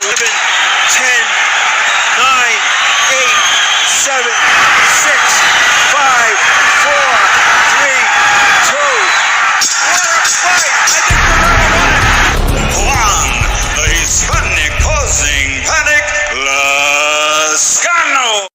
11, 10, 9, 8, 7, 6, 5, 4, 3, 2. What a fight! I think we're gonna win it. Juan, the Hispanic causing panic, Lascano.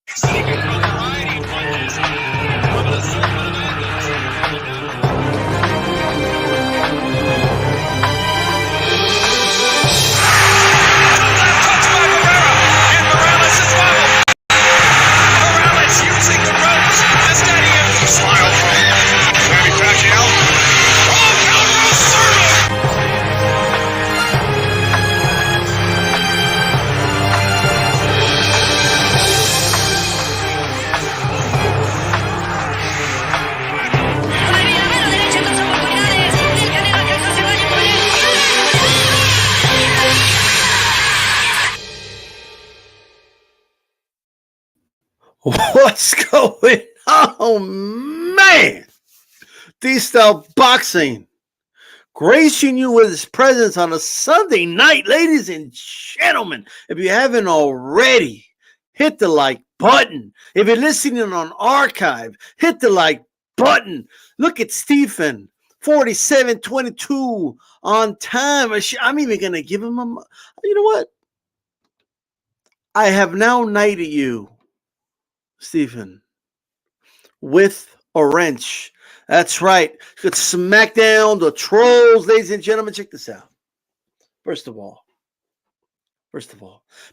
What's going on, man? DStyleBoxing gracing you with his presence on a Sunday night, ladies and gentlemen. If you haven't already, hit the like button. If you're listening on archive, hit the like button. Look at Stephen, 4722 on time. I'm even going to give him a, you know what? I have now knighted you, Stephen, with a wrench. That's right. You could smack down the trolls, ladies and gentlemen. Check this out. First of all,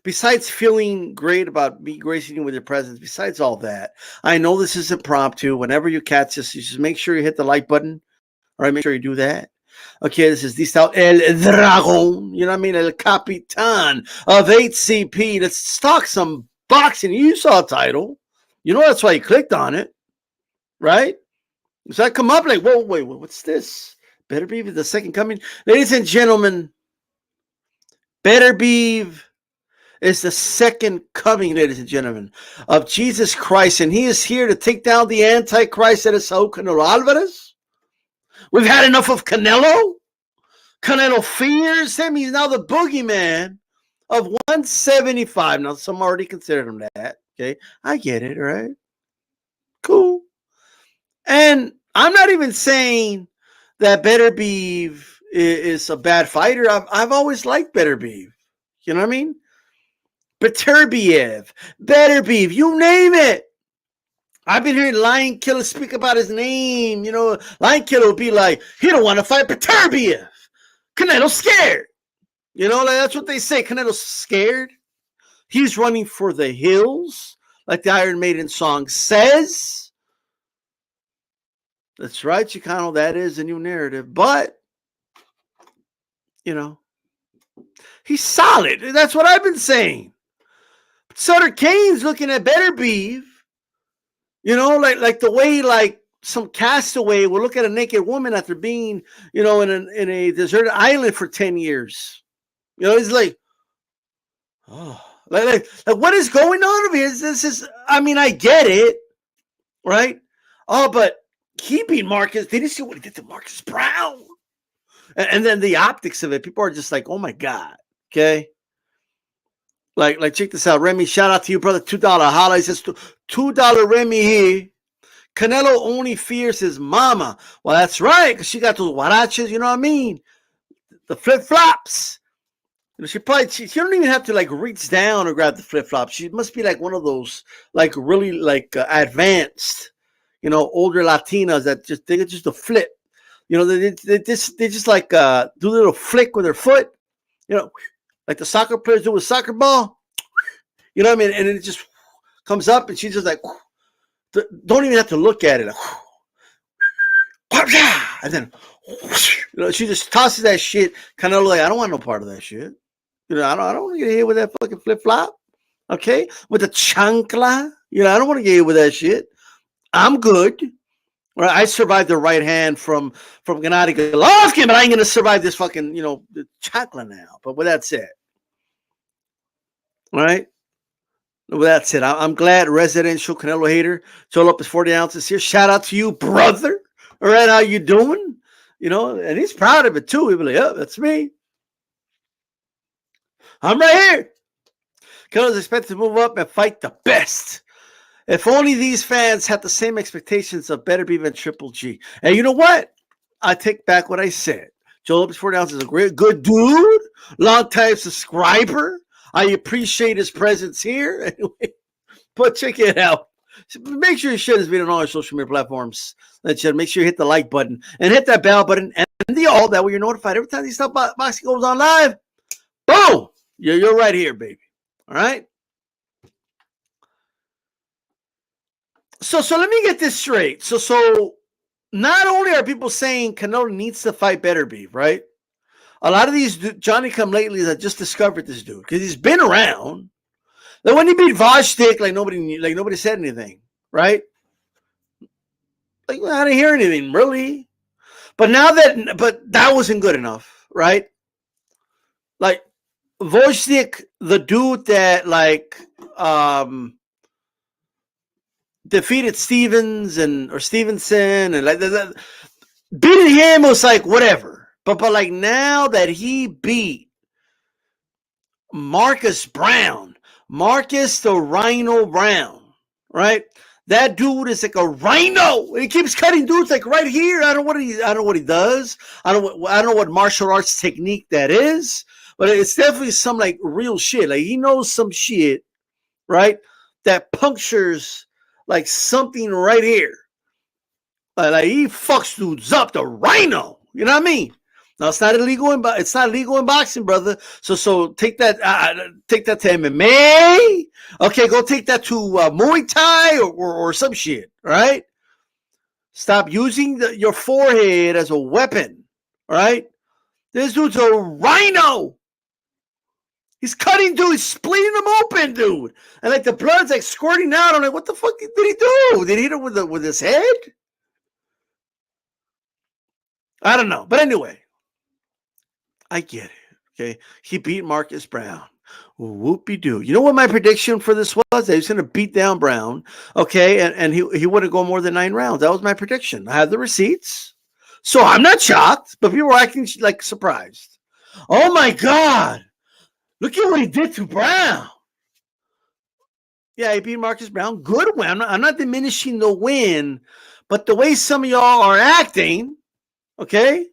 besides feeling great about me gracing you with your presence, besides all that, I know this is impromptu. Whenever you catch this, you just make sure you hit the like button. All right, make sure you do that. Okay, this is DStyle El Dragon, you know what I mean? El Capitan of HCP. Let's talk some boxing. You saw a title. You know that's why you clicked on it, right? So I come up like, whoa, wait, what's this? Beterbiev, the second coming. Ladies and gentlemen, Beterbiev is the second coming, ladies and gentlemen, of Jesus Christ. And he is here to take down the Antichrist that is Saul Canelo Alvarez. We've had enough of Canelo. Canelo fears him. He's now the boogeyman of 175. Now, some already considered him that. Okay, I get it, right? Cool. And I'm not even saying that Beterbiev is a bad fighter. I've always liked Beterbiev. You know what I mean? Beterbiev, you name it. I've been hearing Lion Killer speak about his name. You know, Lion Killer will be like, he don't want to fight Beterbiev. Canelo's scared. You know, like that's what they say. Canelo's scared. He's running for the hills, like the Iron Maiden song says. That's right, Chicano. That is a new narrative. But, you know, he's solid. That's what I've been saying. Sutter Kane's looking at Beterbiev, you know, like the way like some castaway will look at a naked woman after being, you know, in a deserted island for 10 years. You know, he's like, oh. Like what is going on over here? This is, I mean, I get it, right? Oh, but he beat Marcus. Did you see what he did to Marcus Brown? And then the optics of it, people are just like, oh my God, okay? Like check this out. Remy, shout out to you, brother. $2 holla. He says, $2 Remy here. Canelo only fears his mama. Well, that's right, because she got those huaraches, you know what I mean? The flip-flops. She don't even have to like reach down or grab the flip flop. She must be like one of those like really like advanced, you know, older Latinas that they get just a flip. You know, they just like do a little flick with their foot. You know, like the soccer players do with soccer ball. You know what I mean? And it just comes up, and she's just like, don't even have to look at it. Like, and then, you know, she just tosses that shit. Kind of like, I don't want no part of that shit. You know, I don't want to get hit with that fucking flip-flop, okay? With the chancla. You know, I don't want to get hit with that shit. I'm good. Right? I survived the right hand from Gennady Golovkin, but I ain't going to survive this fucking, you know, the chancla now. But with that said, all right? With that said, I'm glad residential Canelo hater told up his 40 ounces here. Shout out to you, brother. All right, how you doing? You know, and he's proud of it, too. He'll be like, oh, that's me. I'm right here. Canelo's expected to move up and fight the best. If only these fans had the same expectations of Beterbiev and Triple G. And you know what? I take back what I said. Joe Lopez 40 ounces is a great, good dude, long time subscriber. I appreciate his presence here. Anyway, but check it out. Make sure you share this video on all our social media platforms. Make sure you hit the like button and hit that bell button and the all. That way you're notified every time these stuff boxing goes on live. Boom! You're right here, baby. All right. So let me get this straight. So not only are people saying Canelo needs to fight Beterbiev, right? A lot of these Johnny come latelys that just discovered this dude because he's been around. Like when he beat Vostick, like nobody said anything, right? Like I didn't hear anything really. But that wasn't good enough, right? Like Vostick, the dude that defeated Stevenson and like that, beating him was like whatever. But like now that he beat Marcus the Rhino Brown, right? That dude is like a rhino. He keeps cutting dudes like right here. I don't know what he does. I don't know what martial arts technique that is, but it's definitely some like real shit. Like he knows some shit, right? That punctures like something right here. Like he fucks dudes up. The rhino. You know what I mean? No, it's not illegal in boxing, brother. So take that to MMA. Okay, go take that to Muay Thai or some shit. All right. Stop using your forehead as a weapon. All right. This dude's a rhino. He's cutting dude. He's splitting them open, dude. And like the blood's like squirting out. I'm like, what the fuck did he do? Did he hit him with his head? I don't know. But anyway. I get it. Okay. He beat Marcus Brown. Whoopie-doo. You know what my prediction for this was? That he was going to beat down Brown. Okay. And he wouldn't go more than 9 rounds. That was my prediction. I have the receipts. So I'm not shocked, but people were acting like surprised. Oh my God. Look at what he did to Brown. Yeah, he beat Marcus Brown. Good win. I'm not diminishing the win, but the way some of y'all are acting, okay?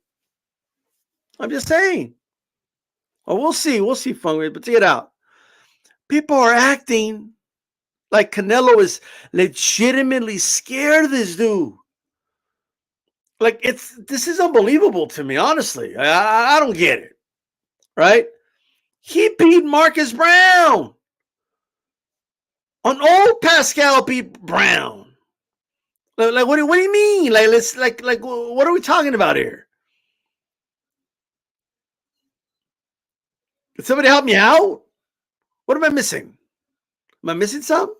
I'm just saying. Oh, we'll see. We'll see, Fungry, but check it out. People are acting like Canelo is legitimately scared of this dude. Like this is unbelievable to me, honestly. I don't get it. Right? He beat Marcus Brown. On old Pascal beat Brown. Like what do you mean? Like what are we talking about here? Can somebody help me out? What am I missing? Am I missing something?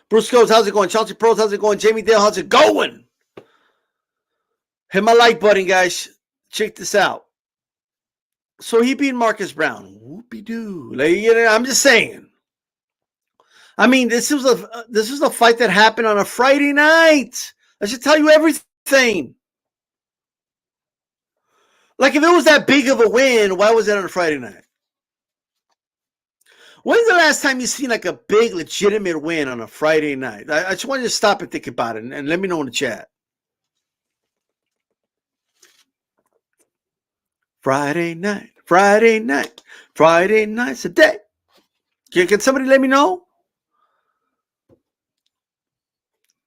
Bruce goes, how's it going? Chelsea Pros, how's it going? Jamie Dale, how's it going? Hit my like button, guys. Check this out. So he beat Marcus Brown. Whoopie-doo. Like, I'm just saying. I mean, this was a fight that happened on a Friday night. I should tell you everything. Like, if it was that big of a win, why was it on a Friday night? When's the last time you seen like a big legitimate win on a Friday night? I just want you to stop and think about it and let me know in the chat. Friday night's a day. Can somebody let me know?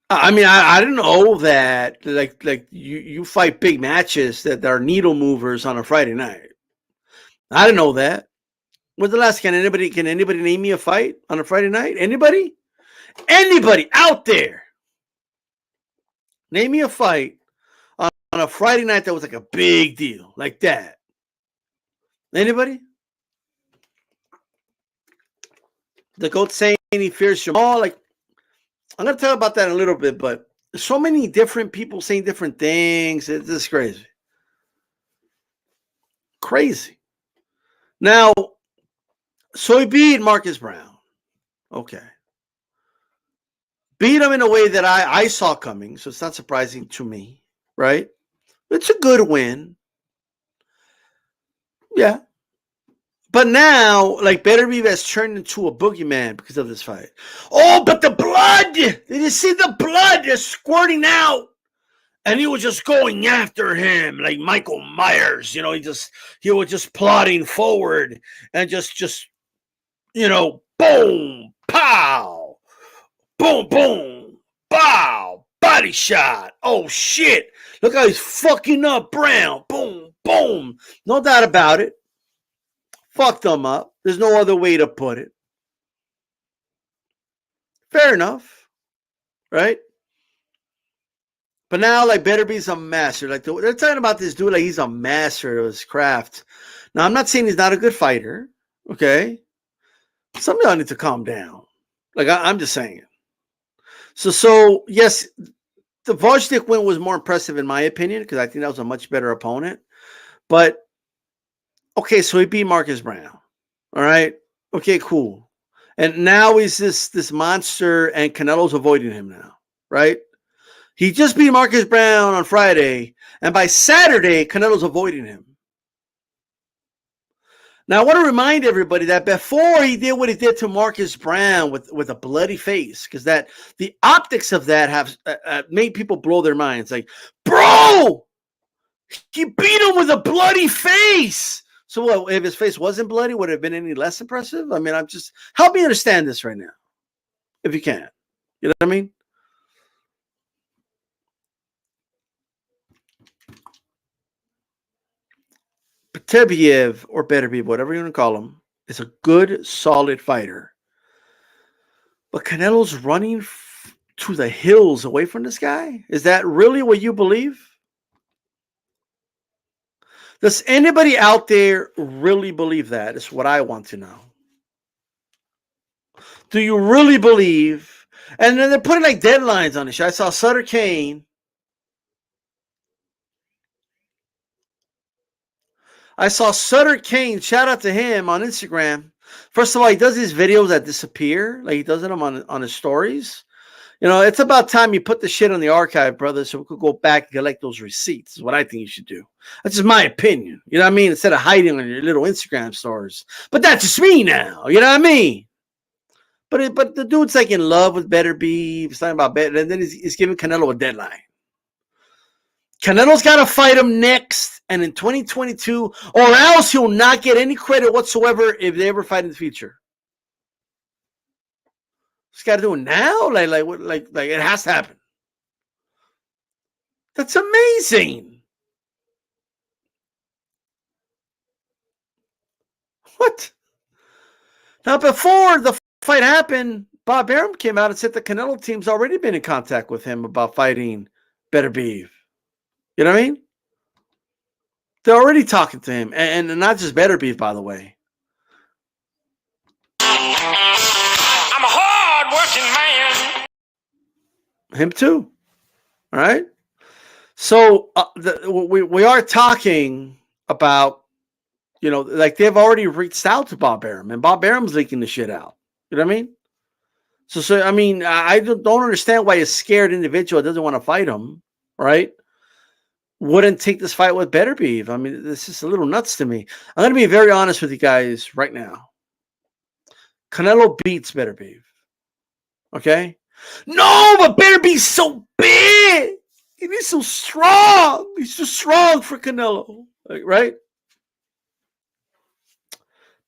I mean, I didn't know that like you fight big matches that are needle movers on a Friday night. I didn't know that. When's the last? Can anybody name me a fight on a Friday night? Anybody? Anybody out there? Name me a fight on a Friday night that was like a big deal, like that. Anybody? The GOAT saying he fears Jamal. Like, I'm gonna tell about that in a little bit, but there's so many different people saying different things. It's just crazy. Crazy. Now, so he beat Marcus Brown. Okay. Beat him in a way that I saw coming, so it's not surprising to me, right? It's a good win. Yeah. But now, like, Beterbiev has turned into a boogeyman because of this fight. Oh, but the blood! Did you see the blood just squirting out? And he was just going after him like Michael Myers. You know, he was just plodding forward and just boom, pow, boom, boom, pow, body shot. Oh shit! Look how he's fucking up Brown. Boom, boom. No doubt about it. Fucked him up. There's no other way to put it. Fair enough, right? But now, like, Beterbiev's a master. Like, they're talking about this dude like he's a master of his craft. Now, I'm not saying he's not a good fighter, okay? Some of y'all need to calm down. Like, I'm just saying. So yes, the Wozniak win was more impressive in my opinion because I think that was a much better opponent. But, okay, so he beat Marcus Brown. All right? Okay, cool. And now he's this monster, and Canelo's avoiding him now, right? He just beat Marcus Brown on Friday, and by Saturday, Canelo's avoiding him. Now, I want to remind everybody that before he did what he did to Marcus Brown with a bloody face, because the optics of that have made people blow their minds. Like, bro, he beat him with a bloody face. So what, if his face wasn't bloody, would it have been any less impressive? I mean, help me understand this right now, if you can. You know what I mean? Beterbiev or Beterbiev, whatever you want to call him, is a good, solid fighter. But Canelo's running to the hills away from this guy? Is that really what you believe? Does anybody out there really believe that? Is what I want to know. Do you really believe? And then they're putting like deadlines on this shit. I saw Sutter Kane. Shout out to him on Instagram. First of all, he does these videos that disappear. Like, he does them on his stories. You know, it's about time you put the shit on the archive, brother, so we could go back and collect those receipts. Is what I think you should do. That's just my opinion. You know what I mean? Instead of hiding on your little Instagram stories. But that's just me now. You know what I mean? But the dude's like in love with Beterbiev. He's talking about Better, and then he's giving Canelo a deadline. Canelo's got to fight him next and in 2022, or else he'll not get any credit whatsoever if they ever fight in the future. He's got to do it now, like it has to happen. That's amazing. What? Now, before the fight happened, Bob Arum came out and said the Canelo team's already been in contact with him about fighting Beterbiev. You know what I mean? They're already talking to him, and not just Beterbiev, by the way. I'm a hard-working man. Him too. All right. So we are talking about, you know, like they've already reached out to Bob Arum, and Bob Arum's leaking the shit out. You know what I mean? So I mean, I don't understand why a scared individual doesn't want to fight him, right? Wouldn't take this fight with Beterbiev. I mean, this is a little nuts to me. I'm going to be very honest with you guys right now. Canelo beats Beterbiev. Okay? No, but Beterbiev's so big. And he's so strong. He's so strong for Canelo. Right?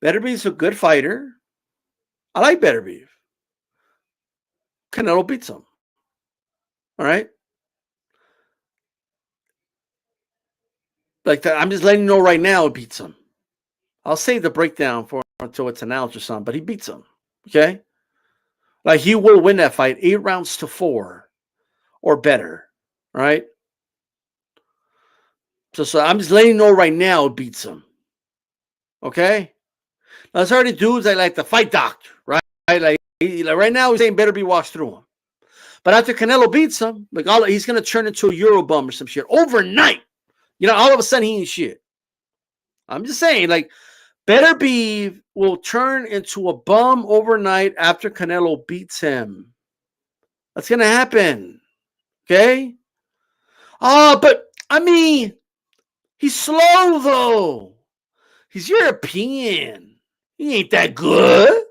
Beterbiev's a good fighter. I like Beterbiev. Canelo beats him. All right? Like that, I'm just letting you know right now, it beats him. I'll save the breakdown for until it's announced or something, but he beats him. Okay? Like, he will win that fight 8 rounds to 4 or better. Right? So I'm just letting you know right now, it beats him. Okay? Now, there's already dudes that like the fight doctor, right? Like right now, he's saying Beterbiev walks through him. But after Canelo beats him, like he's going to turn into a Eurobum or some shit overnight. You know, all of a sudden he ain't shit. I'm just saying, like, Beterbiev will turn into a bum overnight after Canelo beats him. That's going to happen. Okay? But, I mean, he's slow, though. He's European. He ain't that good.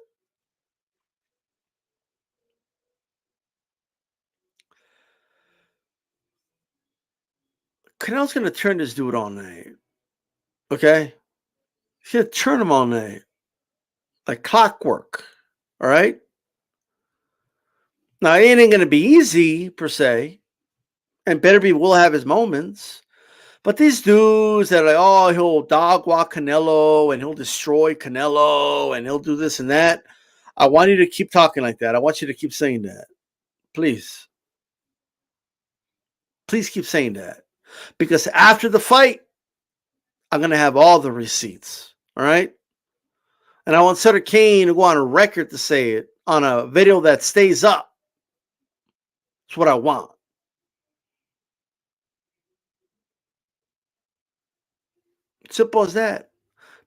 Canelo's going to turn this dude all night. Okay? He's going to turn him all night. Like clockwork. All right? Now, it ain't going to be easy, per se. And Beterbiev will have his moments. But these dudes that are like, oh, he'll dog walk Canelo and he'll destroy Canelo and he'll do this and that. I want you to keep talking like that. I want you to keep saying that. Please. Please keep saying that. Because after the fight, I'm going to have all the receipts. All right? And I want Sutter Kane to go on a record to say it on a video that stays up. That's what I want. Simple as that.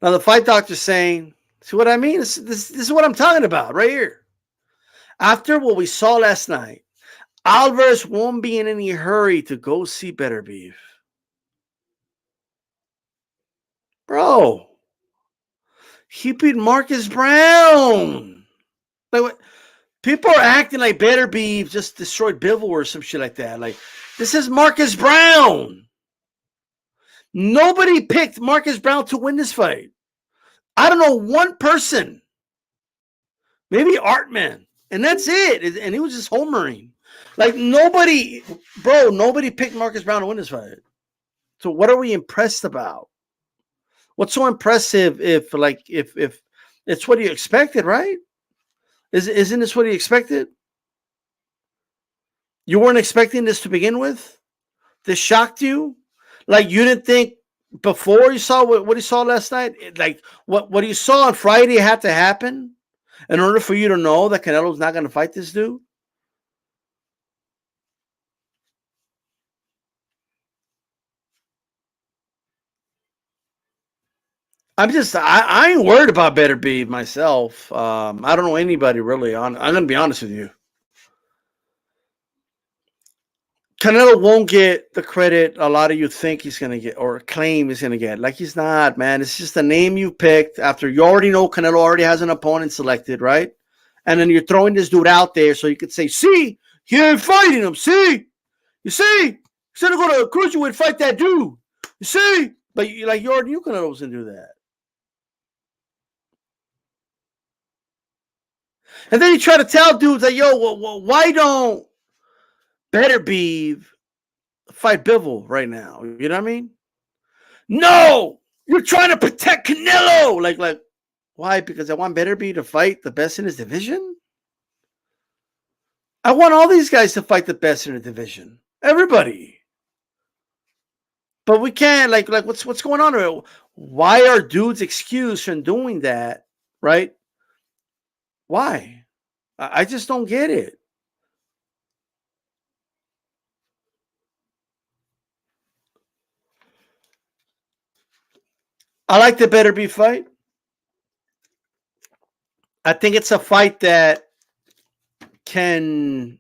Now, the fight doctor's saying, see what I mean? This is what I'm talking about right here. After what we saw last night, Alvarez won't be in any hurry to go see Beterbiev. Bro, he beat Marcus Brown. Like what? People are acting like Beterbiev just destroyed Bivol or some shit like that. Like, this is Marcus Brown. Nobody picked Marcus Brown to win this fight. I don't know one person. Maybe Artman. And that's it. And he was just homering. Like nobody picked Marcus Brown to win this fight. So what are we impressed about? What's so impressive if it's what you expected, right? Isn't this what you expected? You weren't expecting this to begin with? This shocked you? Like you didn't think before you saw what you saw last night? Like what you saw on Friday had to happen in order for you to know that Canelo's not going to fight this dude? I ain't worried about Beterbiev myself. I don't know anybody really. I'm going to be honest with you. Canelo won't get the credit a lot of you think he's going to get or claim he's going to get. Like he's not, man. It's just a name you picked after you already know Canelo already has an opponent selected, right? And then you're throwing this dude out there so you could say, see, he ain't fighting him. See? You see? He's going to go to cruiserweight fight that dude. You see? But you already knew Canelo was going to do that. And then you try to tell dudes like, yo, why don't Beterbiev fight Bivol right now? You know what I mean? No, you're trying to protect Canelo. Like, why? Because I want Beterbiev to fight the best in his division. I want all these guys to fight the best in the division. Everybody. But we can't. Like, what's going on? Why are dudes excused from doing that? Right? Why? I just don't get it. I like the Beterbiev fight. I think it's a fight that can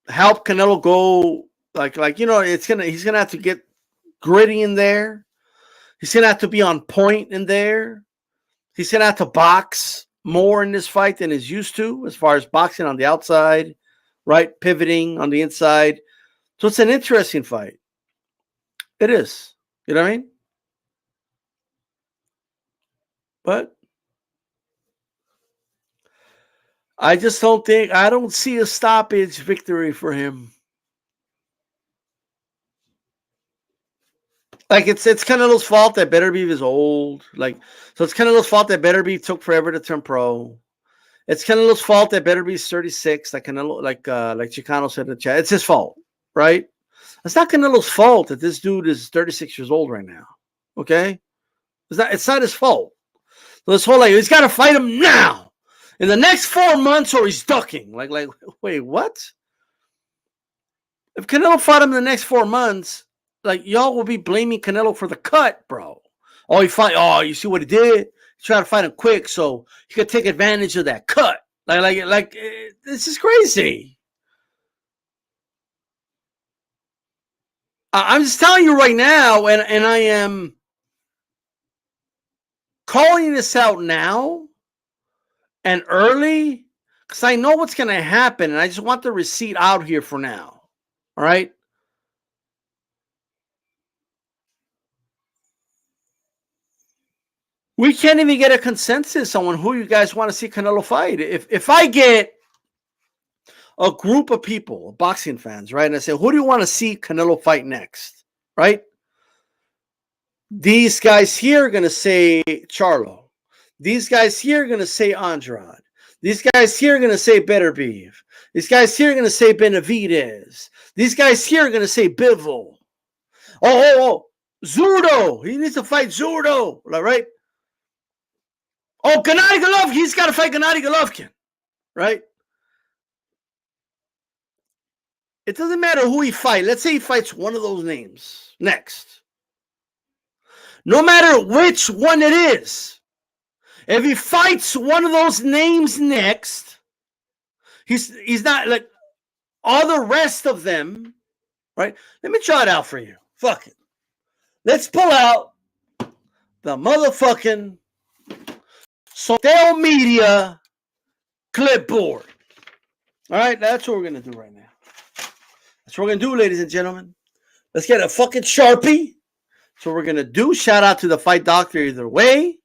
help Canelo go like he's gonna have to get gritty in there. He's gonna have to be on point in there. He's gonna have to box more in this fight than he's used to, as far as boxing on the outside, right? Pivoting on the inside. So it's an interesting fight. It is. You know what I mean? But I don't see a stoppage victory for him. Like it's Canelo's fault that Beterbiev is old. So it's Canelo's fault that Beterbiev took forever to turn pro. It's Canelo's fault that Beterbiev 36, like Canelo, like Chicano said in the chat. It's his fault, right? It's not Canelo's fault that this dude is 36 years old right now. Okay? It's not his fault. So this whole he's got to fight him now. In the next 4 months or he's ducking. Like, wait, what? If Canelo fought him in the next 4 months, y'all will be blaming Canelo for the cut, bro. Oh, you see what he did? He tried to fight him quick so he could take advantage of that cut. This is crazy. I'm just telling you right now, and I am calling this out now and early, because I know what's going to happen, and I just want the receipt out here for now. All right? We can't even get a consensus on who you guys want to see Canelo fight. If I get a group of people, boxing fans, right, and I say, who do you want to see Canelo fight next, right? These guys here are going to say Charlo. These guys here are going to say Andrade. These guys here are going to say Beterbiev. These guys here are going to say Benavidez. These guys here are going to say Bivol. Oh, Zurdo. He needs to fight Zurdo, right? Oh, Gennady Golovkin. He's got to fight Gennady Golovkin, right? It doesn't matter who he fights. Let's say he fights one of those names next. No matter which one it is, if he fights one of those names next, he's not like all the rest of them, right? Let me try it out for you. Fuck it. Let's pull out the motherfucking social media clipboard. All right, that's what we're going to do right now. That's what we're going to do, ladies and gentlemen. Let's get a fucking Sharpie. That's what we're going to do. Shout out to the fight doctor either way.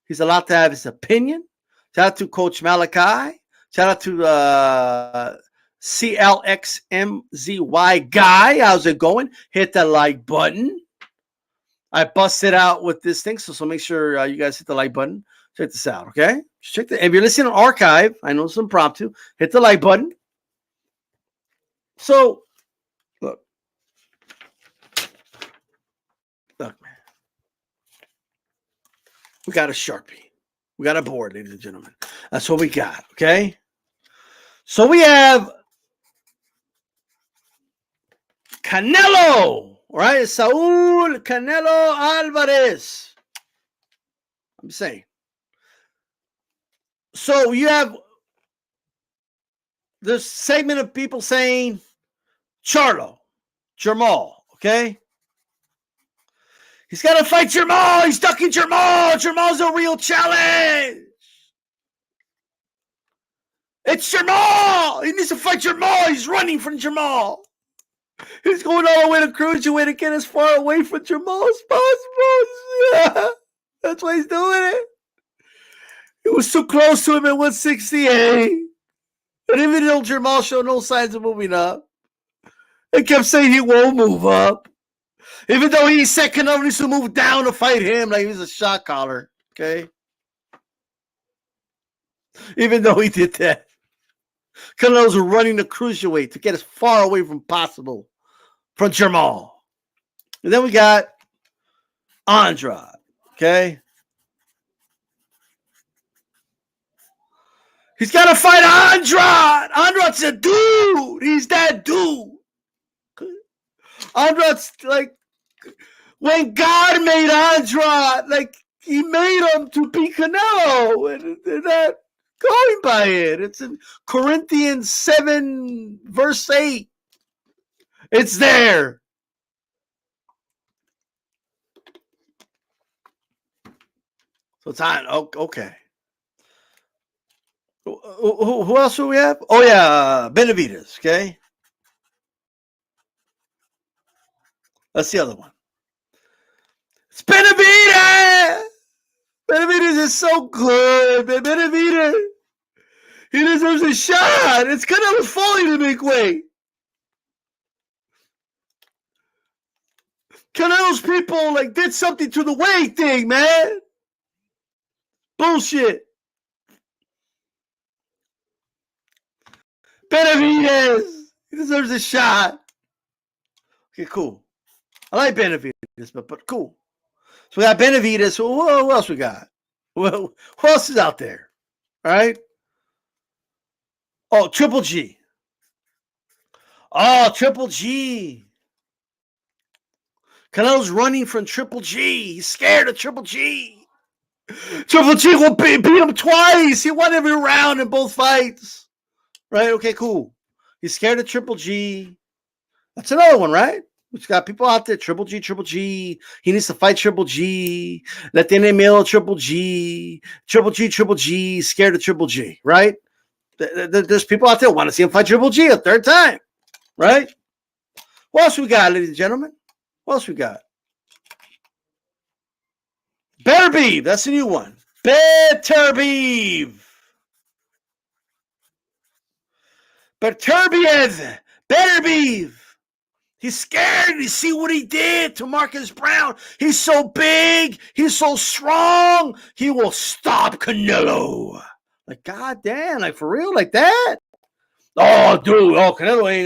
He's allowed to have his opinion. Shout out to Coach Malachi. Shout out to CLXMZY guy. How's it going? Hit the like button. I busted out with this thing, so make sure you guys hit the like button. Check this out, okay? Check the. If you're listening on archive, I know it's impromptu. Hit the like button. So, look, man. We got a Sharpie. We got a board, ladies and gentlemen. That's what we got, okay? So we have Canelo, right? Saul Canelo Alvarez. I'm saying. So you have this segment of people saying Charlo, Jermall, okay? He's got to fight Jermall. He's ducking Jermall. Jermall's a real challenge. It's Jermall. He needs to fight Jermall. He's running from Jermall. He's going all the way to cruiserweight to get as far away from Jermall as possible. Yeah. That's why he's doing it. It was too close to him at 168. And even though Jermall showed no signs of moving up, they kept saying he won't move up. Even though he said Canelo needs to move down to fight him like he was a shot caller. Okay? Even though he did that. Canelo's running the cruiserweight to get as far away from possible from Jermall. And then we got Andrade. Okay? He's got to fight Andrade. Andrade's a dude. He's that dude. Andrade's like, when God made Andrade, like, he made him to be Canelo. And they're not going by it. It's in Corinthians 7, verse 8. It's there. So it's on. Okay. Who else do we have? Oh, yeah, Benavidez, okay? That's the other one. It's Benavidez! Benavidez is so good. Benavidez, he deserves a shot. It's Canelo's falling to make weight. Canelo's people like did something to the weight thing, man. Bullshit. Benavidez, he deserves a shot. Okay, cool. I like Benavidez, but cool. So we got Benavidez. Who else we got? Who else is out there? All right. Oh, Triple G. Oh, Triple G. Canelo's running from Triple G. He's scared of Triple G. Triple G will beat him twice. He won every round in both fights. Right? Okay, cool. He's scared of Triple G. That's another one, right? It's got people out there, Triple G, Triple G. He needs to fight Triple G. Let the male Triple G. Triple G, Triple G. Scared of Triple G, right? There's people out there who want to see him fight Triple G a third time, right? What else we got, ladies and gentlemen? What else we got? Beterbiev, that's a new one. Beterbiev. Beterbiev. He's scared. You see what he did to Marcus Brown? He's so big. He's so strong. He will stop Canelo. Like, goddamn, like for real, like that? Oh, dude. Oh, Canelo ain't.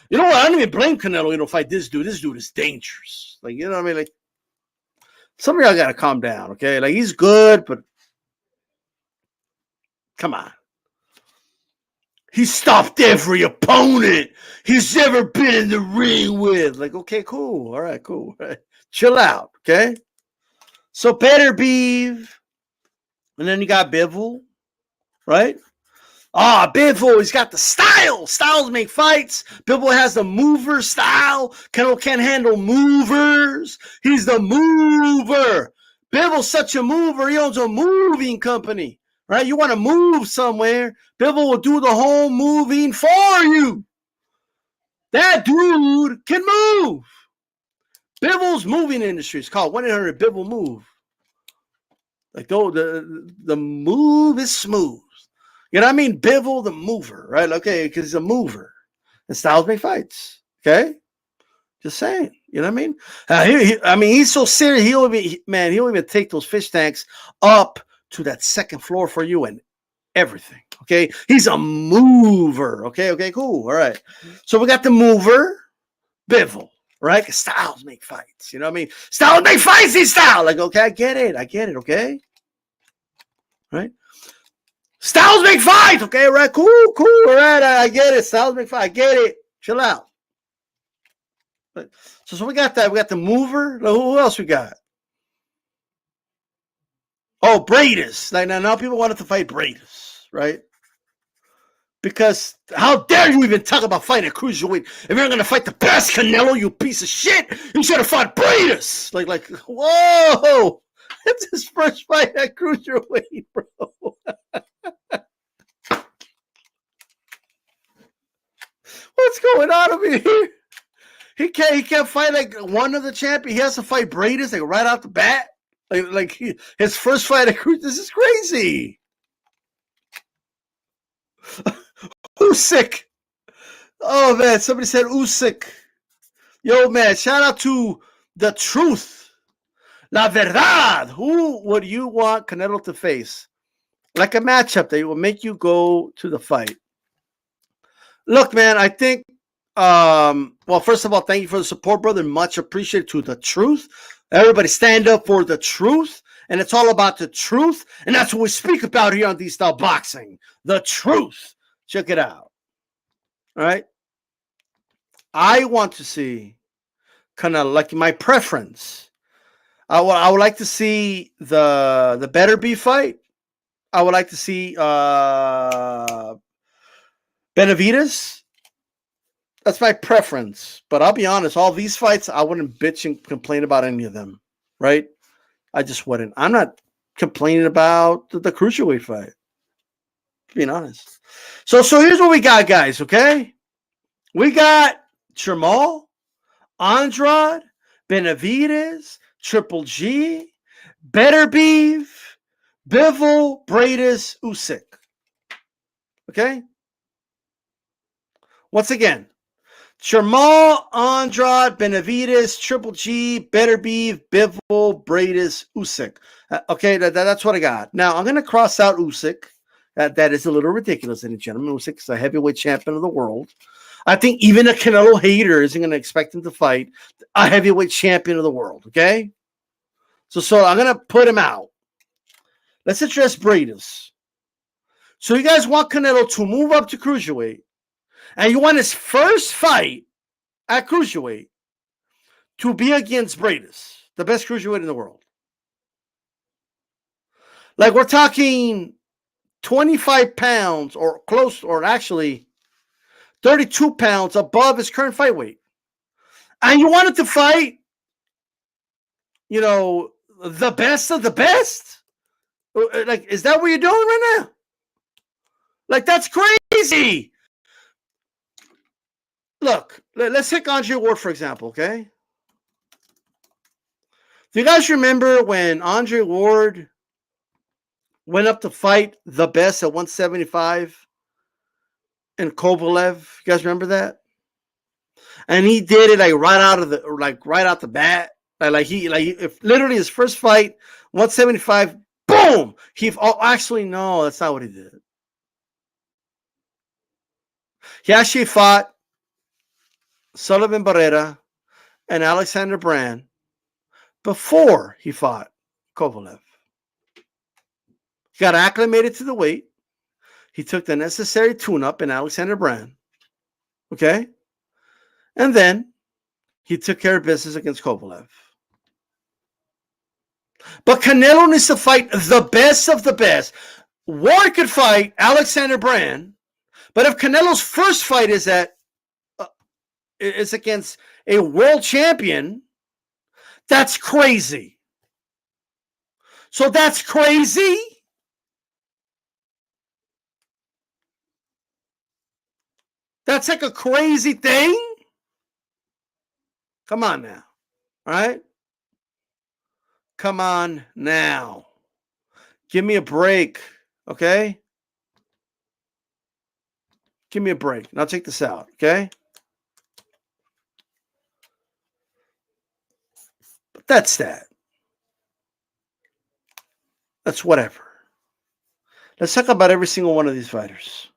You know what? I don't even blame Canelo. You know, fight this dude. This dude is dangerous. Like, you know what I mean? Like, some of y'all got to calm down, okay? Like, he's good, but come on. He stopped every opponent he's ever been in the ring with. Like, okay, cool. All right, cool. All right. Chill out, okay? So, Beterbiev. And then you got Bivol, right? Bivol, he's got the style. Styles make fights. Bivol has the mover style. Canelo can't handle movers. He's the mover. Bivol's such a mover. He owns a moving company, right? You want to move somewhere, Bivol will do the whole moving for you. That dude can move. Bivol's moving industry is called 1-800-BIVOL-MOVE. Like, the move is smooth. You know what I mean? Bivol, the mover, right? Okay, because he's a mover. And Styles make fights. Okay? Just saying. You know what I mean? He's so serious. He'll even take those fish tanks up to that second floor for you and everything. Okay? He's a mover. Okay, cool. All right. So we got the mover, Bivol, right? Because Styles make fights. You know what I mean? Styles make fights, he's Styles. Like, okay, I get it. Okay? Right? Styles make fights, okay, right? Cool, all right, I get it. Styles make fights, I get it. Chill out. So we got that. We got the mover. Who else we got? Oh, Bradis. Like now people wanted to fight Bradis, right? Because how dare you even talk about fighting a cruiserweight? If you're gonna fight the best Canelo, you piece of shit, you should have fought Bradis. Like, whoa! It's his first fight at cruiserweight, bro. What's going on over here? He can't fight like one of the champions. He has to fight Bradis like right out the bat. His first fight at cruiserweight. This is crazy. Usyk. Oh man, somebody said Usyk. Yo man, shout out to the truth. La verdad. Who would you want Canelo to face? Like a matchup that will make you go to the fight. Look, man, I think, well, first of all, thank you for the support, brother. Much appreciated to the truth. Everybody stand up for the truth. And it's all about the truth. And that's what we speak about here on DStyleBoxing. The truth. Check it out. All right. I want to see Canelo, like my preference. I would like to see the Beterbiev fight. I would like to see Benavidez. That's my preference. But I'll be honest, all these fights, I wouldn't bitch and complain about any of them. Right? I just wouldn't. I'm not complaining about the cruiserweight fight. Being honest. So here's what we got, guys, okay? We got Jamal, Andrade, Benavidez, Triple G, Beterbiev, Bivol, Bradis, Usyk. Okay? Once again, Jamal, Andrade, Benavidez, Triple G, Beterbiev, Bivol, Bradis, Usyk. Okay, that's what I got. Now, I'm going to cross out Usyk. That is a little ridiculous, ladies and gentlemen. Usyk is a heavyweight champion of the world. I think even a Canelo hater isn't going to expect him to fight a heavyweight champion of the world, okay? So I'm going to put him out. Let's address Bradis. So you guys want Canelo to move up to cruiserweight, and you want his first fight at cruiserweight to be against Bradis, the best cruiserweight in the world. Like we're talking 25 pounds or close, or actually 32 pounds above his current fight weight. And you wanted to fight, you know, the best of the best? Like, is that what you're doing right now? Like, that's crazy. Look, let's take Andre Ward, for example, okay? Do you guys remember when Andre Ward went up to fight the best at 175 and Kovalev? You guys remember that? And he did it right out the bat. If literally his first fight, 175, boom. Actually, no, that's not what he did. He actually fought Sullivan Barrera and Alexander Brand before he fought Kovalev. He got acclimated to the weight. He took the necessary tune-up in Alexander Brand. Okay? And then he took care of business against Kovalev. But Canelo needs to fight the best of the best. Ward could fight Alexander Brand, but if Canelo's first fight is against a world champion, that's crazy. So that's crazy. That's like a crazy thing. Come on now. All right? Come on now. Give me a break. Okay? Give me a break. Now check this out. Okay? But that's that. That's whatever. Let's talk about every single one of these fighters.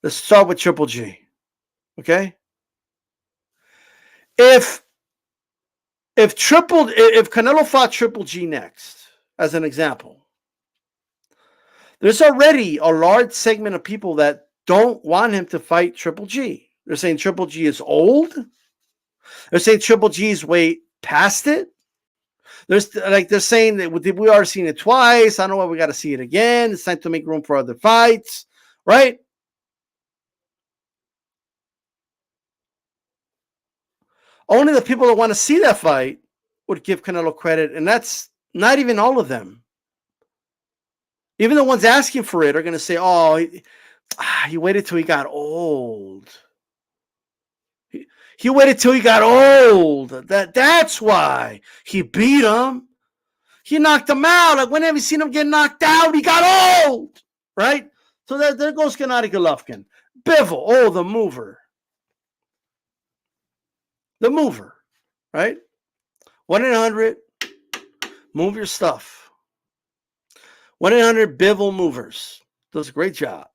Let's start with Triple G. Okay? If Canelo fought Triple G next, as an example, there's already a large segment of people that don't want him to fight Triple G. They're saying Triple G is old. They're saying Triple G is way past it. They're saying that we already seen it twice. I don't know why we got to see it again. It's time to make room for other fights, right? Only the people that want to see that fight would give Canelo credit, and that's not even all of them. Even the ones asking for it are going to say, oh, he waited till he got old. He waited till he got old. That's why he beat him. He knocked him out. Like, when have you seen him get knocked out? He got old, right? So there goes Gennady Golovkin. Bivol, the mover. The mover, right? 1-800, move your stuff. 1-800 Bivol Movers does a great job.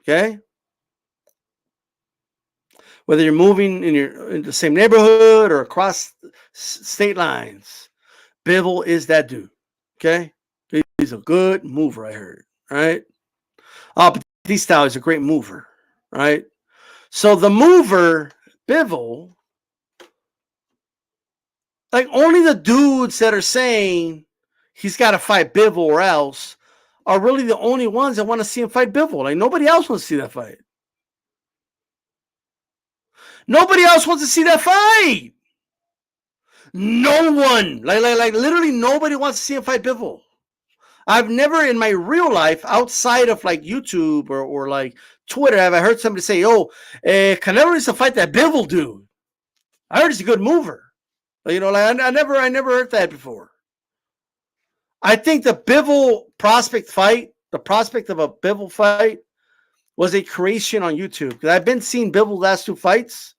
Okay? Whether you're moving in the same neighborhood or across state lines, Bivol is that dude. Okay? He's a good mover, I heard. Right? But DStyle is a great mover. Right? So the mover, Bivol, like, only the dudes that are saying he's got to fight Bivol or else are really the only ones that want to see him fight Bivol. Like, nobody else wants to see that fight. Nobody else wants to see that fight. No one. Like literally nobody wants to see him fight Bivol. I've never in my real life, outside of like YouTube or like Twitter, have I heard somebody say, Canelo needs to fight that Bivol dude. I heard he's a good mover. You know, like I never heard that before. I think the Bivol prospect fight, the prospect of a Bivol fight, was a creation on YouTube. Because I've been seeing Bivol last two fights.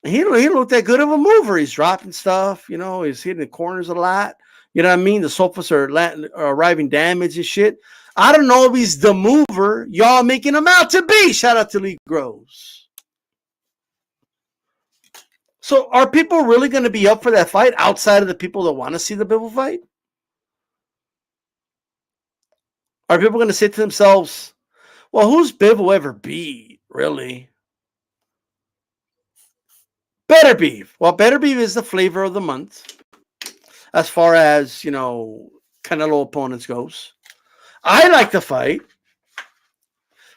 And he looked that good of a mover. He's dropping stuff, you know, he's hitting the corners a lot. You know what I mean? The sofas are arriving damaged and shit. I don't know if he's the mover y'all making him out to be. Shout out to Lee Groves. So are people really going to be up for that fight outside of the people that want to see the Bivol fight? Are people going to say to themselves, well, who's Bivol ever beat, really? Beterbiev. Well, Beterbiev is the flavor of the month as far as, you know, Canelo opponents goes. I like the fight.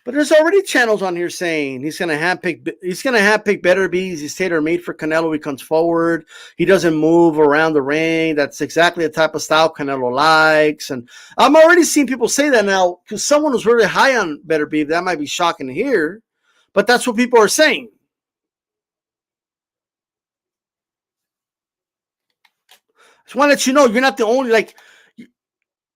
But there's already channels on here saying he's gonna handpick Beterbiev. He's tailor-made for Canelo. He comes forward. He doesn't move around the ring. That's exactly the type of style Canelo likes. And I'm already seeing people say that now, because someone who's really high on Beterbiev, that might be shocking to hear, but that's what people are saying. Just want to let you know you're not the only, like,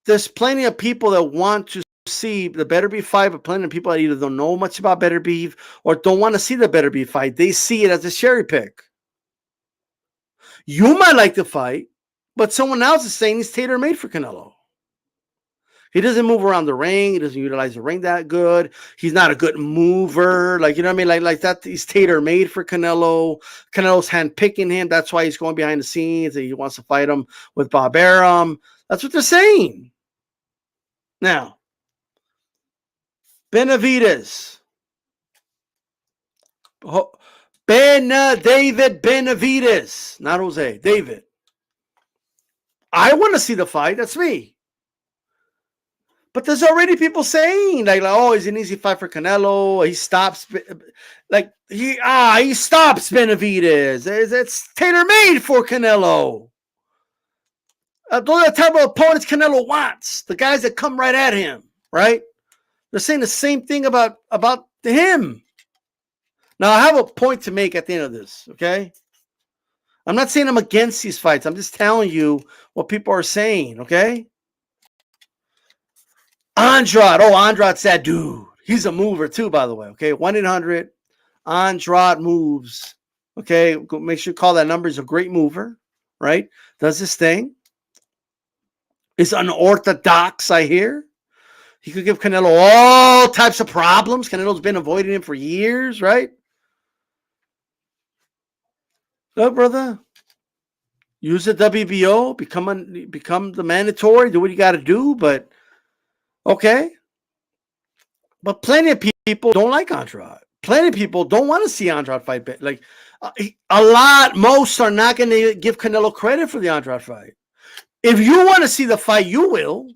there's plenty of people that want to see the Beterbiev fight, but plenty of people that either don't know much about Beterbiev or don't want to see the Beterbiev fight. They see it as a cherry pick. You might like the fight, but someone else is saying he's tailor-made for Canelo. He doesn't move around the ring. He doesn't utilize the ring that good. He's not a good mover. Like, you know what I mean? Like that. He's tailor-made for Canelo. Canelo's hand-picking him. That's why he's going behind the scenes. He wants to fight him with Bob Arum. That's what they're saying. Now, Benavidez. David Benavidez. Not Jose. David. I want to see the fight. That's me. But there's already people saying like, oh, it's an easy fight for Canelo. He stops, like he stops Benavidez. It's tailor-made for Canelo. Those are the type of opponents Canelo wants. The guys that come right at him, right? They're saying the same thing about him. Now, I have a point to make at the end of this, okay? I'm not saying I'm against these fights. I'm just telling you what people are saying, okay? Andrade. Oh, Andrade's that dude. He's a mover too, by the way. Okay, 1-800 Andrade moves. Okay, make sure you call that number. He's a great mover, right? Does his thing. Is unorthodox, I hear. He could give Canelo all types of problems. Canelo's been avoiding him for years, right? Look, brother. Use the WBO. Become the mandatory. Do what you got to do, but. Okay. But plenty of people don't like Andrade. Plenty of people don't want to see Andrade fight. Like most are not going to give Canelo credit for the Andrade fight. If you want to see the fight, you will,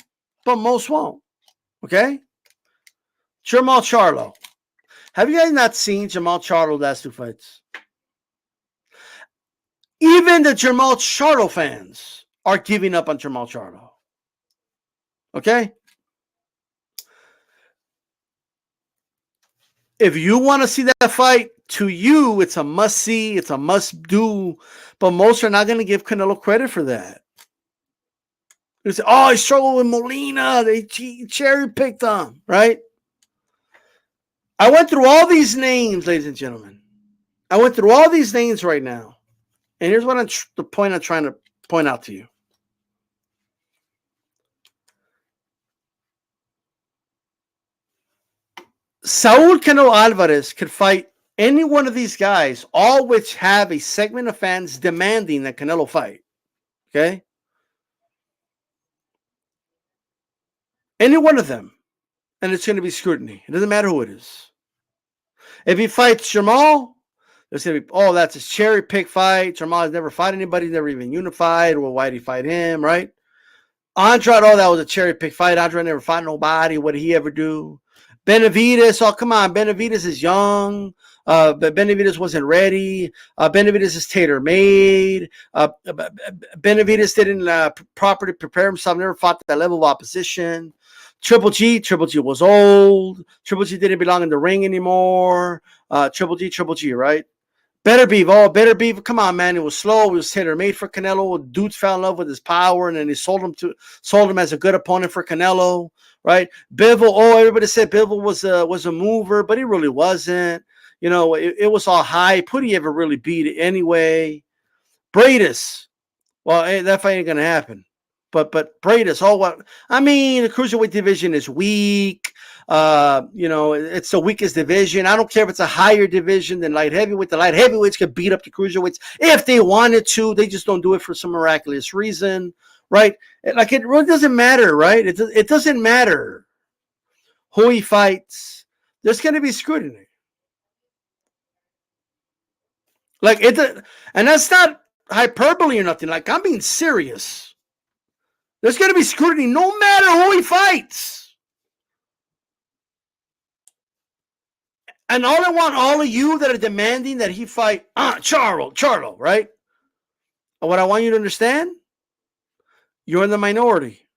but most won't. Okay? Jamal Charlo. Have you guys not seen Jamal Charlo last two fights? Even the Jamal Charlo fans are giving up on Jamal Charlo. Okay? If you want to see that fight, to you, it's a must-see, it's a must-do, but most are not going to give Canelo credit for that. They say, oh, he struggled with Molina. They cherry-picked him, right? I went through all these names, ladies and gentlemen. I went through all these names right now. And here's what the point I'm trying to point out to you. Saul Canelo Alvarez could fight any one of these guys, all which have a segment of fans demanding that Canelo fight. Okay? Any one of them. And it's going to be scrutiny. It doesn't matter who it is. If he fights Jamal, there's going to be, oh, that's a cherry pick fight. Jamal has never fought anybody, never even unified. Well, why did he fight him, right? Andrade, oh, that was a cherry pick fight. Andrade never fought nobody. What did he ever do? Benavidez, oh, come on. Benavidez is young. But Benavidez wasn't ready. Benavidez is tailor-made. Benavidez didn't properly prepare himself. Never fought that level of opposition. Triple G was old. Triple G didn't belong in the ring anymore. Triple G, right? Beterbiev, come on, man. It was slow. It was tailor-made for Canelo. Dudes fell in love with his power, and then he sold him as a good opponent for Canelo, right? Bivol, oh, everybody said Bivol was a mover, but he really wasn't. You know, it was all hype. Who did he ever really beat it anyway? Bradis, well, that fight ain't gonna happen. But Bradis, oh, what? I mean, the cruiserweight division is weak. You know, it's the weakest division. I don't care if it's a higher division than light heavyweight. The light heavyweights could beat up the cruiserweights if they wanted to. They just don't do it for some miraculous reason, right? Like, it really doesn't matter, right? It doesn't matter who he fights. There's going to be scrutiny. Like, and that's not hyperbole or nothing. Like, I'm being serious. There's going to be scrutiny no matter who he fights. And all I want all of you that are demanding that he fight Charlo, right? And what I want you to understand, you're in the minority.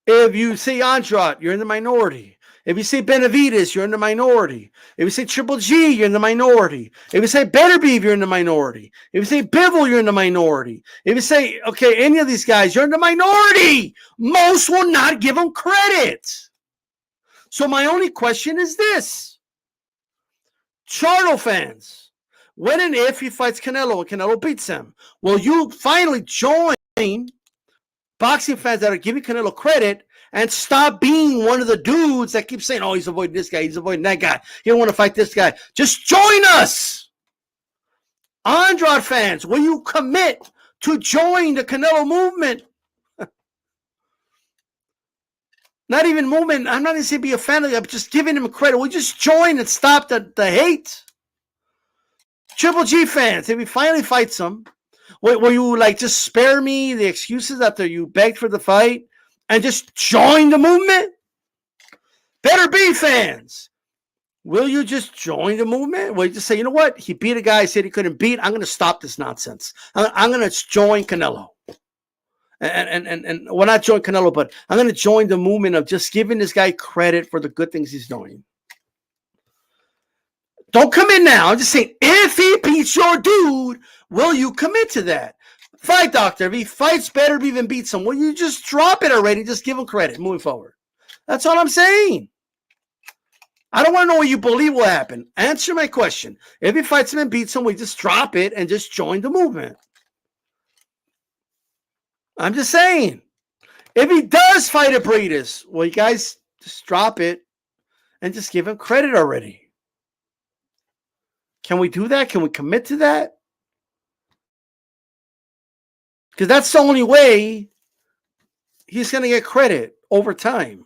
If you say Andrade, you're in the minority. If you say Benavidez, you're in the minority. If you say Triple G, you're in the minority. If you say Beterbiev, you're in the minority. If you say Bivol, you're in the minority. If you say, okay, any of these guys, you're in the minority. Most will not give them credit. So my only question is this. Charlo fans, when and if he fights Canelo and Canelo beats him, will you finally join boxing fans that are giving Canelo credit and stop being one of the dudes that keep saying, oh, he's avoiding this guy, he's avoiding that guy, he don't want to fight this guy? Just join us. Andrade fans, will you commit to join the Canelo movement? Not even movement. I'm not going to say be a fan of it. I'm just giving him credit. Will you just join and stop the hate? Triple G fans, if he finally fights him, will you like just spare me the excuses after you begged for the fight and just join the movement? Beterbiev fans, will you just join the movement? Will you just say, you know what? He beat a guy he said he couldn't beat. I'm going to stop this nonsense. I'm going to join Canelo. And well, not join Canelo, but I'm going to join the movement of just giving this guy credit for the good things he's doing. Don't commit now. I'm just saying, if he beats your dude, will you commit to that? Fight doctor, if he fights Beterbiev and beats him, will you just drop it already? Just give him credit moving forward. That's all I'm saying. I don't want to know what you believe will happen. Answer my question. If he fights him and beats him, we just drop it and just join the movement. I'm just saying. If he does fight a Breedis, well, you guys just drop it and just give him credit already. Can we do that? Can we commit to that? Because that's the only way he's going to get credit over time.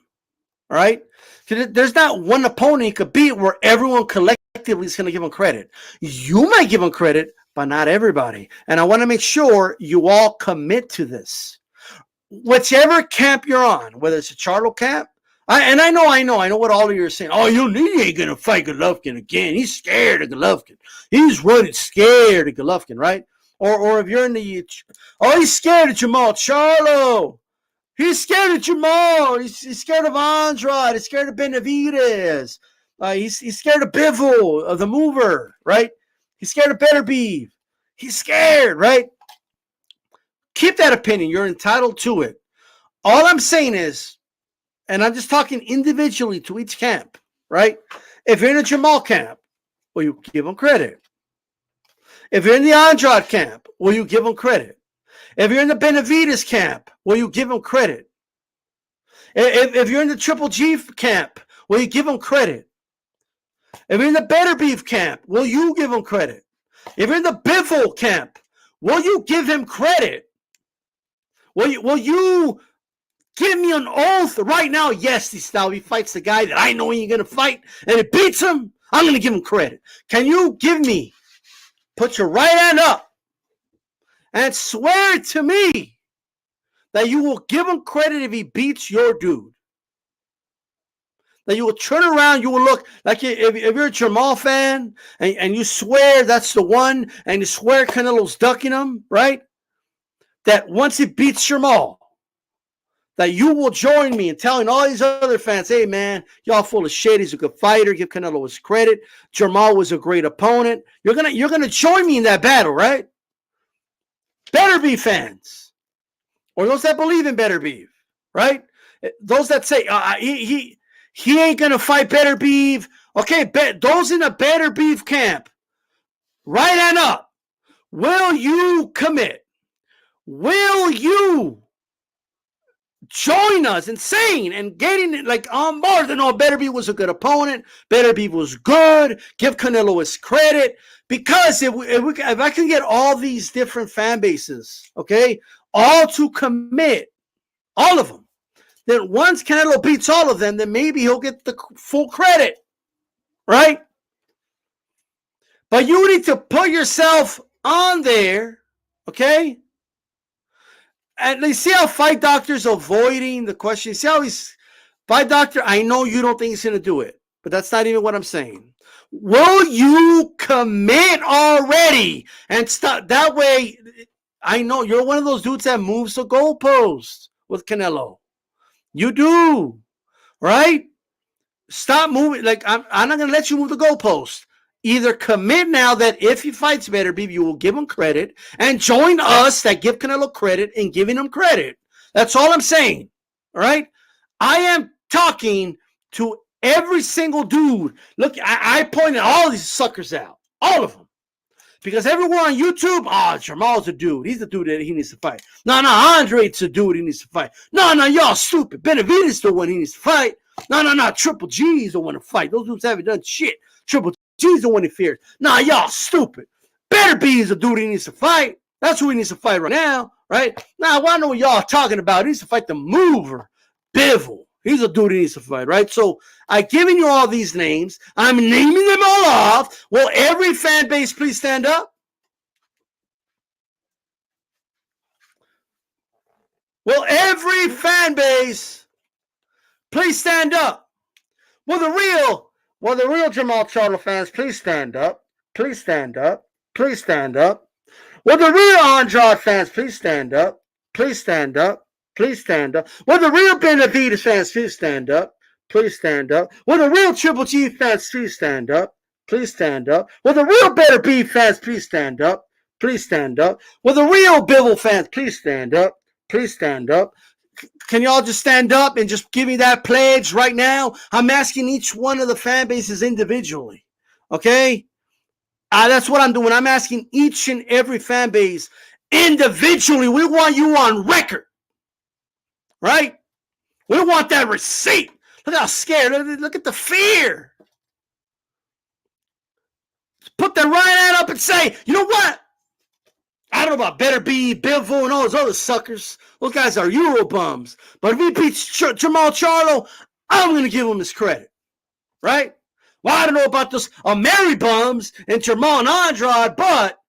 All right? There's not one opponent he could beat where everyone collectively is going to give him credit. You might give him credit, but not everybody. And I want to make sure you all commit to this. Whichever camp you're on, whether it's a Charlo camp, I know what all of you are saying. Oh, he ain't going to fight Golovkin again. He's scared of Golovkin. He's running scared of Golovkin, right? Or if you're in the, oh, he's scared of Jamal Charlo. He's scared of Jamal. He's scared of Andrade. He's scared of Benavidez. He's scared of Bivol, of the mover, right? He's scared of Beterbiev. He's scared, right? Keep that opinion. You're entitled to it. All I'm saying is, and I'm just talking individually to each camp, right? If you're in a Jamal camp, will you give him credit? If you're in the Andrade camp, will you give him credit? If you're in the Benavidez camp, will you give him credit? If you're in the Triple G camp, will you give him credit? If you're in the Beterbiev camp, will you give him credit? If you're in the Bivol camp, will you give him credit? Will you give me an oath right now? Yes, he fights the guy that I know he ain't going to fight, and it beats him. I'm going to give him credit. Can you give me, put your right hand up, and swear to me that you will give him credit if he beats your dude? That you will turn around, you will look like if you're a Jamal fan and you swear that's the one, and you swear Canelo's ducking him, right? That once he beats Jamal, that you will join me in telling all these other fans, hey, man, y'all full of shit. He's a good fighter. Give Canelo his credit. Jamal was a great opponent. You're gonna join me in that battle, right? Beterbiev fans, or those that believe in Beterbiev, right? Those that say he ain't gonna fight Beterbiev. Okay, those in the Beterbiev camp, right hand up. Will you commit? Will you join us in saying and getting it like on board? No, Beterbiev was a good opponent. Beterbiev was good. Give Canelo his credit. Because if I can get all these different fan bases, okay, all to commit, all of them, then once Canelo beats all of them, then maybe he'll get the full credit, right? But you need to put yourself on there, okay? And you see how Fight Doctor's avoiding the question. See how Fight Doctor, I know you don't think he's going to do it. But that's not even what I'm saying. Will you commit already and stop? That way, I know you're one of those dudes that moves the goalpost with Canelo. You do, right? Stop moving. Like, I'm not going to let you move the goalpost. Either commit now that if he fights Beterbiev, you will give him credit, and join us that give Canelo credit in giving him credit. That's all I'm saying. All right? I am talking to every single dude. Look, I pointed all these suckers out. All of them. Because everyone on YouTube, Jamal's a dude. He's the dude that he needs to fight. No, Andre's a dude he needs to fight. No, y'all stupid. Benavidez the one he needs to fight. No, Triple G's the one to fight. Those dudes haven't done shit. Triple G's the one he fears. No, y'all stupid. Beterbiev is the dude he needs to fight. That's who he needs to fight right now, right? Now, I know what y'all talking about. He needs to fight the mover, Bivol. He's a dude he needs to fight, right? So I'm giving you all these names. I'm naming them all off. Will every fan base please stand up? Will every fan base please stand up? Will the real Jamal Charlo fans please stand up? Please stand up. Please stand up. Will the real Andrade fans please stand up? Please stand up. Please stand up. Will the real Benavidez fans please stand up? Please stand up. Will the real Triple G fans please stand up? Please stand up. Will the real Beterbiev fans please stand up? Please stand up. Will the real Bivol fans please stand up? Please stand up. Can y'all just stand up and just give me that pledge right now? I'm asking each one of the fan bases individually. Okay? That's what I'm doing. I'm asking each and every fan base individually. We want you on record. Right? We want that receipt. Look how scared. Look at the fear. Put the right hand up and say, you know what? I don't know about Beterbiev, Bivol, and all those other suckers. Those guys are Euro bums. But if he beats Jamal Charlo, I'm going to give him his credit. Right? Well, I don't know about those Mary bums and Jamal and Andrade, but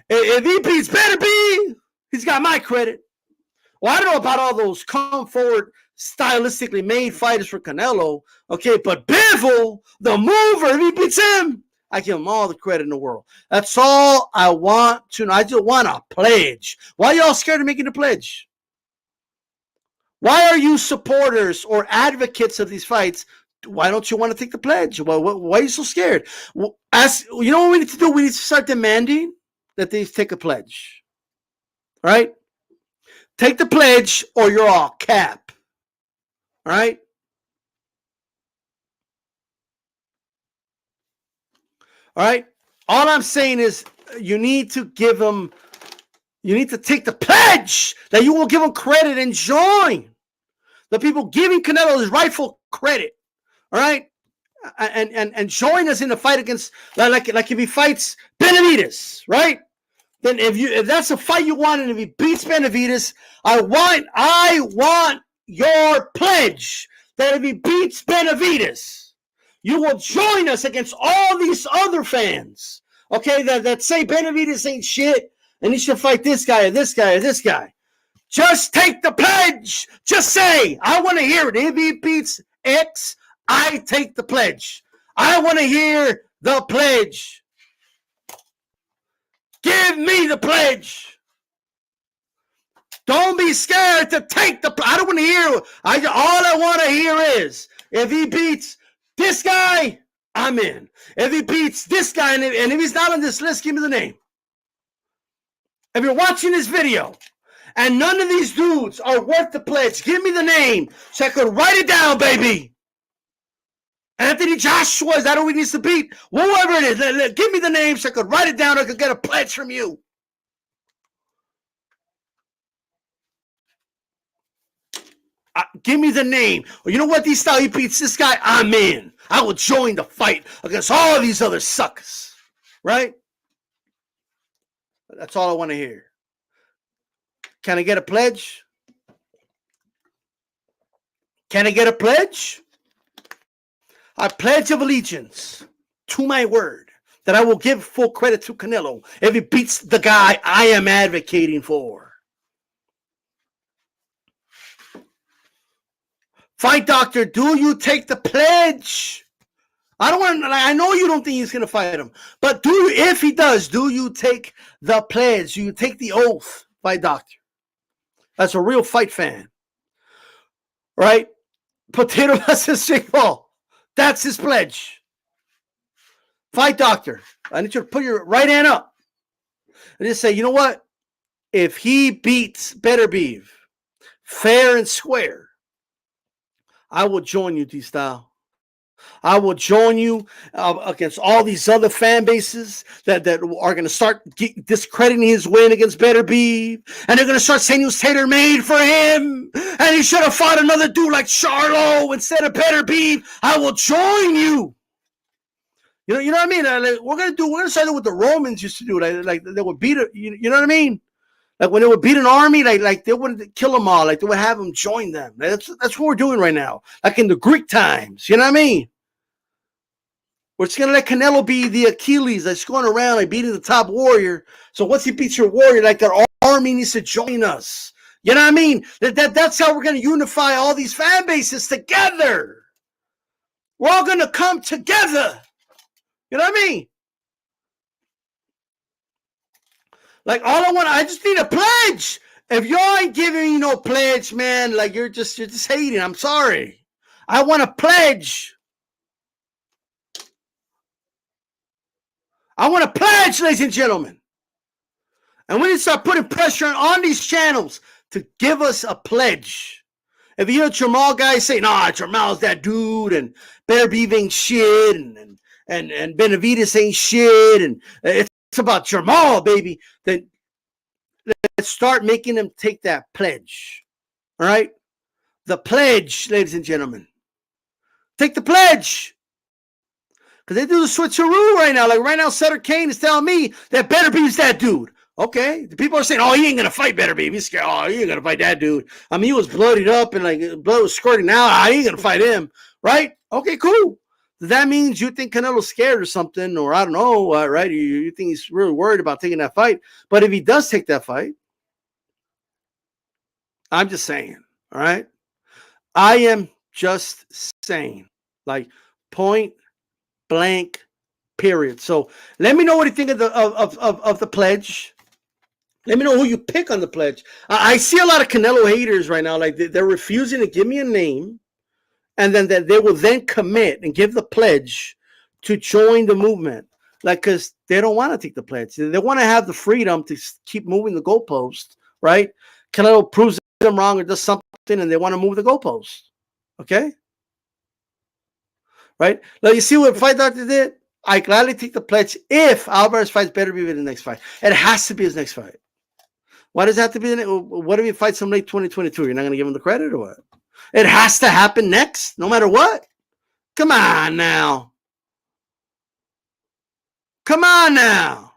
if he beats Beterbiev, he's got my credit. Well, I don't know about all those come forward, stylistically made fighters for Canelo. Okay, but Bivol, the mover, if he beats him, I give him all the credit in the world. That's all I want to know. I just want a pledge. Why are y'all scared of making a pledge? Why are you supporters or advocates of these fights? Why don't you want to take the pledge? Why are you so scared? You know what we need to do? We need to start demanding that they take a pledge. All right? Take the pledge or you're all cap. All right? All right? All I'm saying is you need to give them, you need to take the pledge that you will give them credit and join the people giving Canelo his rightful credit. All right? And join us in the fight against, like if he fights Benavidez, right? Then if that's a fight you want, and if he beats Benavidez, I want your pledge that if he beats Benavidez, you will join us against all these other fans, okay, that say Benavidez ain't shit and he should fight this guy or this guy or this guy. Just take the pledge. Just say, I want to hear it. If he beats X, I take the pledge. I want to hear the pledge. Give me the pledge. Don't be scared to take the pledge. I don't want to hear. All I want to hear is if he beats this guy, I'm in. If he beats this guy, and if he's not on this list, give me the name. If you're watching this video and none of these dudes are worth the pledge, give me the name so I could write it down, baby. Anthony Joshua, is that who he needs to beat? Whoever it is, give me the name so I could write it down. I could get a pledge from you. Give me the name. Well, you know what? DStyle, he beats this guy, I'm in. I will join the fight against all of these other suckers. Right? That's all I want to hear. Can I get a pledge? Can I get a pledge? I pledge of allegiance to my word that I will give full credit to Canelo if he beats the guy I am advocating for. Fight Doctor, do you take the pledge? I don't want. I know you don't think he's gonna fight him, but do you? If he does, do you take the pledge? Do you take the oath, fight doctor? That's a real fight fan, right? Potato versus Jake Paul. That's his pledge. Fight doctor. I need you to put your right hand up and just say, you know what? If he beats Beterbiev fair and square, I will join you, DStyle. I will join you against all these other fan bases that are going to start discrediting his win against Beterbiev, and they're going to start saying he was tailor-made for him, and he should have fought another dude like Charlo instead of Beterbiev. I will join you. You know what I mean? Like, we're gonna start doing what the Romans used to do. Like they would beat it. You know what I mean? Like when they would beat an army, like they wouldn't kill them all. Like they would have them join them. That's what we're doing right now. Like in the Greek times. You know what I mean? We're just gonna let Canelo be the Achilles that's going around like beating the top warrior. So once he beats your warrior, like their army needs to join us. You know what I mean? That's how we're gonna unify all these fan bases together. We're all gonna come together. You know what I mean? Like I just need a pledge. If y'all ain't giving me no pledge, man, like you're just hating. I'm sorry. I want a pledge. I want a pledge, ladies and gentlemen. And we need to start putting pressure on these channels to give us a pledge. If you hear Jamal guys say, nah, Jamal's that dude, and Beterbiev ain't shit, and Benavidez ain't shit, and it's about Jamal, baby, then let's start making them take that pledge. All right? The pledge, ladies and gentlemen. Take the pledge. Because they do the switcheroo right now. Like right now, Sutter Kane is telling me that Beterbiev's that dude. Okay. The people are saying, oh, he ain't going to fight Beterbiev. He's scared. Oh, he ain't going to fight that dude. I mean, he was bloodied up and like blood was squirting out. I ain't going to fight him. Right? Okay, cool. That means you think Canelo's scared or something, or I don't know, right? You think he's really worried about taking that fight. But if he does take that fight, I'm just saying, all right? I am just saying, like, point blank, period. So let me know what you think of the pledge. Let me know who you pick on the pledge. I see a lot of Canelo haters right now. Like they're refusing to give me a name, and then they will then commit and give the pledge to join the movement. Like, because they don't want to take the pledge. They want to have the freedom to keep moving the goalpost, right? Canelo proves them wrong or does something, and they want to move the goalpost. Okay? Right? Now, you see what Fight Doctor did? I gladly take the pledge if Alvarez fights Beterbiev in the next fight. It has to be his next fight. Why does it have to be? What if he fights him late 2022? You're not going to give him the credit or what? It has to happen next, no matter what. Come on now. Come on now.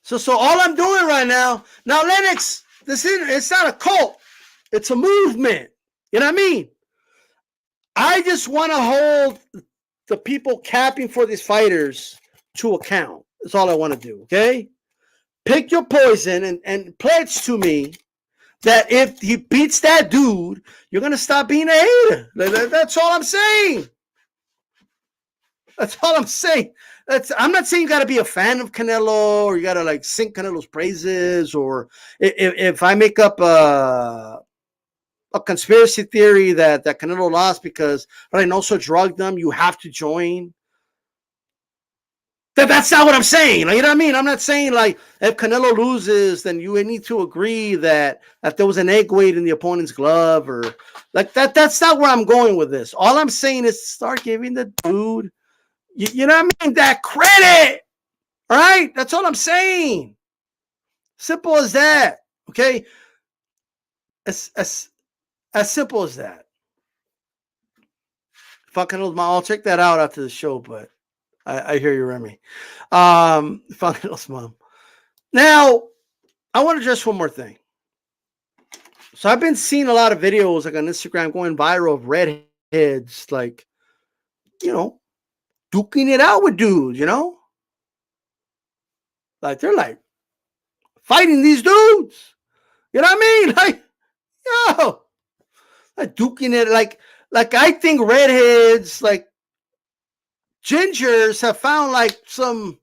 So all I'm doing right now, Lennox, it's not a cult. It's a movement. You know what I mean? I just want to hold the people capping for these fighters to account. That's all I want to do, okay? Pick your poison and pledge to me that if he beats that dude, you're going to stop being a hater. That's all I'm saying. That's all I'm saying. I'm not saying you got to be a fan of Canelo or you got to like sing Canelo's praises, or if I make up a conspiracy theory that Canelo lost because Reynoso drugged them, you have to join. That's not what I'm saying. Like, you know what I mean? I'm not saying like if Canelo loses, then you need to agree that there was an egg weight in the opponent's glove or like that. That's not where I'm going with this. All I'm saying is start giving the dude, you know what I mean, that credit. All right? That's all I'm saying. Simple as that. Okay? As simple as that. Fucking I'll check that out after the show, but I hear you, Remy. Fucking mom. Now, I want to address one more thing. So I've been seeing a lot of videos like on Instagram going viral of redheads, like, you know, duking it out with dudes, you know? Like they're like fighting these dudes. You know what I mean? Like, yo, like duking it, like I think redheads, like gingers have found like some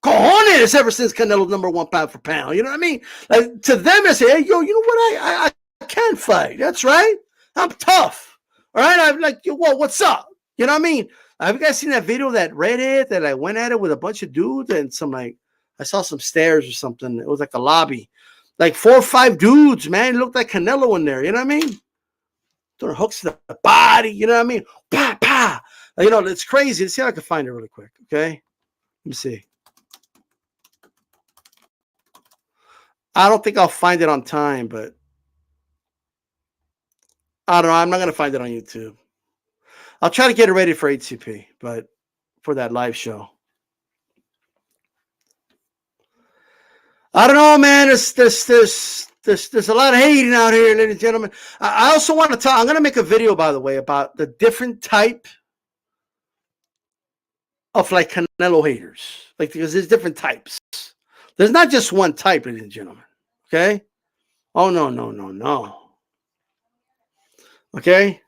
cojones ever since Canelo's #1 pound for pound. You know what I mean? Like to them, they say, hey, yo, you know what? I can fight. That's right. I'm tough. All right. I'm like, whoa, what's up? You know what I mean? Have you guys seen that video of that redhead that I went at it with a bunch of dudes and some like, I saw some stairs or something. It was like a lobby. Like 4 or 5 dudes, man. It looked like Canelo in there. You know what I mean? Throwing hooks to the body. You know what I mean? Pa, pa. You know, it's crazy. Let's see if I can find it really quick. Okay. Let me see. I don't think I'll find it on time, but I don't know. I'm not going to find it on YouTube. I'll try to get it ready for HCP, but for that live show. I don't know, man. There's a lot of hating out here, ladies and gentlemen. I also want to talk. I'm going to make a video, by the way, about the different type of like Canelo haters. Like, because there's different types. There's not just one type, ladies and gentlemen. Okay? Oh, no. Okay?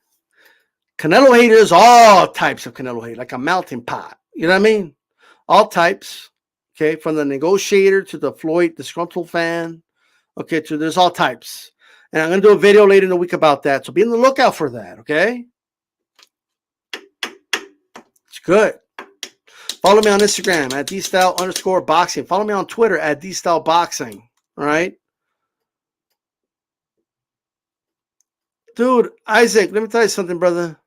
Canelo haters, all types of Canelo hate, like a melting pot. You know what I mean? All types. Okay? From the negotiator to the Floyd disgruntled fan. Okay? To there's all types. And I'm going to do a video later in the week about that. So be on the lookout for that. Okay? It's good. Follow me on Instagram at DStyle_boxing. Follow me on Twitter at DStyleBoxing. All right? Dude, Isaac, let me tell you something, brother.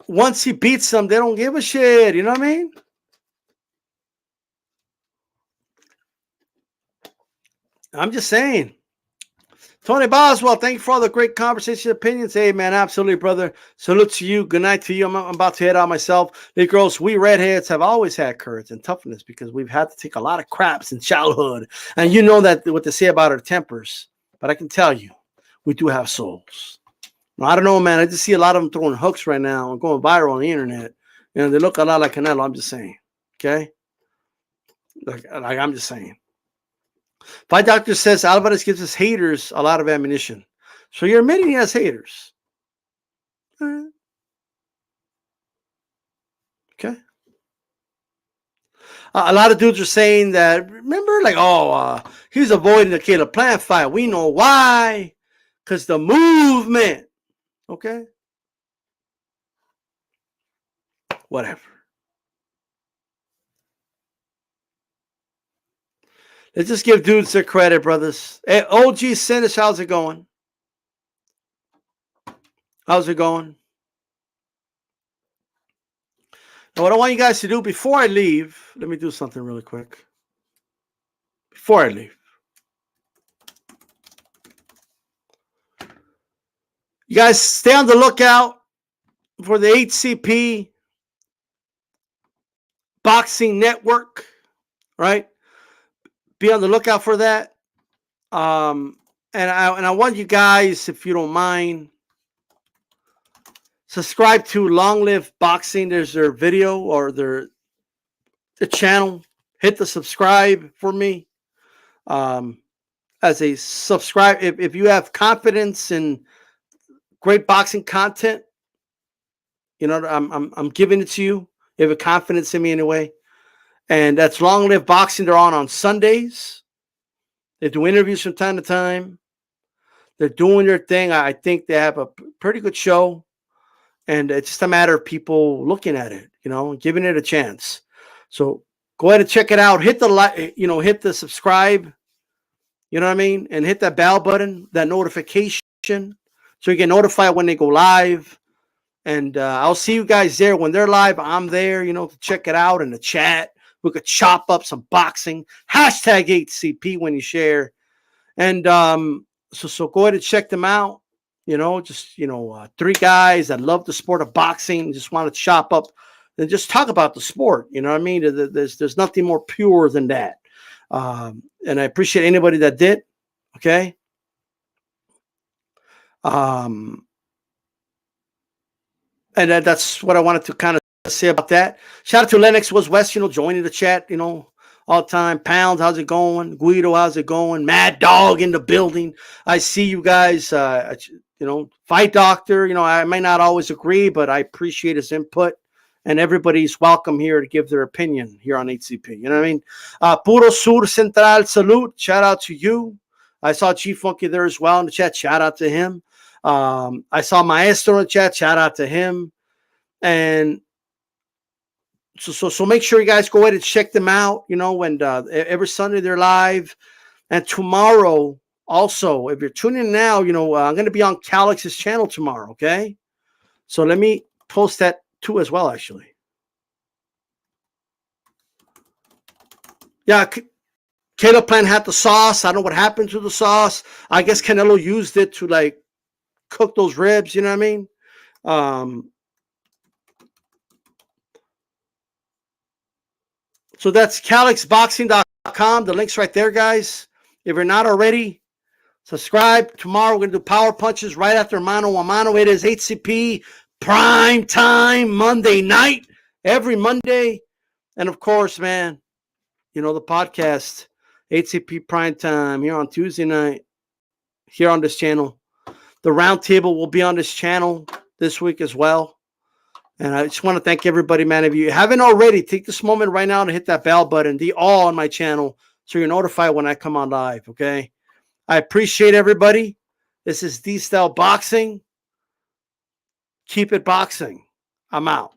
Once he beats them, they don't give a shit. You know what I mean? I'm just saying. Tony Boswell, thank you for all the great conversation opinions. Hey, man, absolutely, brother. Salute to you. Good night to you. I'm about to head out myself. Hey, girls, we redheads have always had courage and toughness because we've had to take a lot of craps in childhood. And you know that what they say about our tempers. But I can tell you, we do have souls. I don't know, man. I just see a lot of them throwing hooks right now and going viral on the internet. You know, they look a lot like Canelo. I'm just saying. Okay? Like I'm just saying. Fight Doctor says Alvarez gives his haters a lot of ammunition. So you're admitting he has haters. Okay. A lot of dudes are saying that, remember, like, he's avoiding the Caleb Plant fight. We know why. Because the movement. Okay. Whatever. Let's just give dudes their credit, brothers. Hey, OG Sinish, how's it going? How's it going? Now, what I want you guys to do before I leave, let me do something really quick. Before I leave. You guys stay on the lookout for the HCP Boxing Network, right? Be on the lookout for that. And I want you guys, if you don't mind, subscribe to Long Live Boxing. There's their video or their channel. Hit the subscribe for me. As a subscribe, if you have confidence in great boxing content, you know, I'm giving it to you. You have a confidence in me anyway. And that's Long Live Boxing. They're on Sundays. They do interviews from time to time. They're doing their thing. I think they have a pretty good show. And it's just a matter of people looking at it, you know, and giving it a chance. So go ahead and check it out. Hit the like, you know, hit the subscribe. You know what I mean? And hit that bell button, that notification, so you get notified when they go live. And I'll see you guys there. When they're live, I'm there, you know, to check it out in the chat. We could chop up some boxing. Hashtag HCP when you share. And so go ahead and check them out. You know, just, you know, 3 guys that love the sport of boxing, just want to chop up and just talk about the sport. You know what I mean? There's nothing more pure than that. And I appreciate anybody that did. Okay. And that's what I wanted to kind of say about that. Shout out to Lennox was West, you know, joining the chat, you know, all the time. Pounds, how's it going? Guido, how's it going? Mad Dog in the building. I see you guys. Fight Doctor. I may not always agree, but I appreciate his input. And everybody's welcome here to give their opinion here on HCP. You know what I mean? Puro Sur Central Salute. Shout out to you. I saw Chief Funky there as well in the chat. Shout out to him. I saw Maestro in the chat. Shout out to him. And so make sure you guys go ahead and check them out. When every Sunday they're live. And tomorrow, also, if you're tuning in now, I'm going to be on Calix's channel tomorrow. Okay. So let me post that too as well, actually. Yeah, Caleb Plant had the sauce. I don't know what happened to the sauce. I guess Canelo used it to cook those ribs. You know what I mean? So that's calixboxing.com. The link's right there, guys. If you're not already, subscribe. Tomorrow we're going to do power punches right after Mano a Mano. It is HCP prime time Monday night, every Monday. And of course, man, the podcast, HCP prime time here on Tuesday night, here on this channel. The roundtable will be on this channel this week as well. And I just want to thank everybody, man. If you haven't already, take this moment right now to hit that bell button, the all on my channel, so you're notified when I come on live, okay? I appreciate everybody. This is DStyleBoxing. Keep it boxing. I'm out.